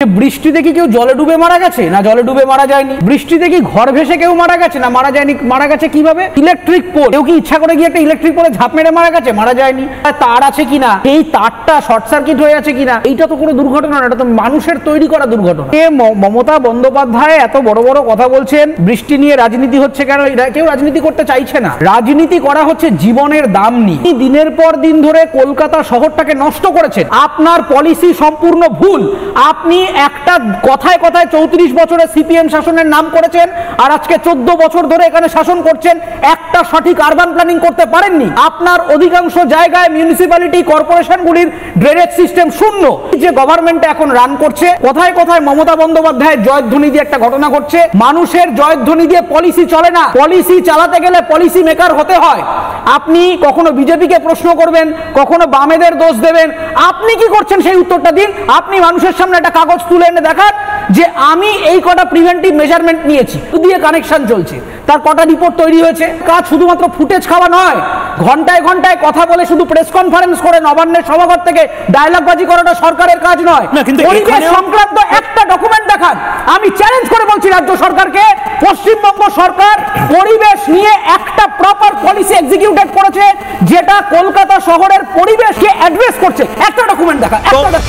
বৃষ্টিতে কি কেউ জলে ডুবে মারা গেছে? না, জলে ডুবে মারা যায়নি। বৃষ্টিতে কি ঘর ভেসে কেউ মারা গেছে? না, মারা যায়নি। মারা গেছে কিভাবে? Electric pole. কেউ কি ইচ্ছা করে গিয়ে একটা ইলেকট্রিক পোলে ঝাঁপ মেরে মারা গেছে? মারা যায়নি। তার আছে কিনা, এই তারটা শর্ট সার্কিট হয়ে আছে কিনা, এইটা তো কোনো দুর্ঘটনা না, এটা তো মানুষের তৈরি করা দুর্ঘটনা। মমতা বন্দ্যোপাধ্যায় এত বড় বড় কথা বলছেন, বৃষ্টি নিয়ে রাজনীতি হচ্ছে কেন? কেউ রাজনীতি করতে চাইছে না। রাজনীতি করা হচ্ছে জীবনের দাম নিয়ে। দিনের পর দিন ধরে কলকাতা শহরটাকে নষ্ট করেছেন। আপনার পলিসি সম্পূর্ণ ভুল। আপনি একটা কথায় কথায় 34 বছরে সিপিএম শাসনের নাম করেছেন, আর আজকে 14 বছর ধরে এখানে শাসন করছেন, একটা সঠিক আরবান প্ল্যানিং করতে পারেননি। আপনার অধিকাংশ জায়গায় মিউনিসিপ্যালিটি কর্পোরেশনগুলির ড্রেনেজ সিস্টেম শূন্য। যে গভর্নমেন্ট এখন রান করছে, কোথায় কোথায় মমতা বন্দ্যোপাধ্যায়ের জয়ধ্বনি দিয়ে একটা ঘটনা ঘটছে। মানুষের জয়ধ্বনি দিয়ে পলিসি চলে না। পলিসি চালাতে গেলে পলিসি মেকার হতে হয়। আপনি কখনো বিজেপিকে প্রশ্ন করবেন, কখনো বামেদের দোষ দেবেন। আপনি কি করছেন সেই উত্তরটা দিন। আপনি মানুষের সামনে একটা কাগজ তুলে এনে দেখান যে আমি এই কটা প্রিভেন্টিভ মেজারমেন্ট নিয়েছি, দিয়ে কানেকশন চলছে, তার কটা রিপোর্ট তৈরি হয়েছে। কাজ শুধুমাত্র ফুটেজ খাওয়া নয়, ঘন্টায় ঘন্টায় কথা বলে শুধু প্রেস কনফারেন্স করে নবান্নের সভাঘর থেকে ডায়লগবাজি করাটা সরকারের কাজ নয়। পরিবেশ সংক্রান্ত একটা ডকুমেন্ট দেখান। আমি চ্যালেঞ্জ করে বলছি রাজ্য সরকারকে, পশ্চিমবঙ্গ সরকার পরিবেশ নিয়ে একটা প্রপার পলিসি এক্সিকিউটেড করেছে যেটা কলকাতা শহরের পরিবেশকে অ্যাড্রেস করছে। একটা ডকুমেন্ট দেখা, একটা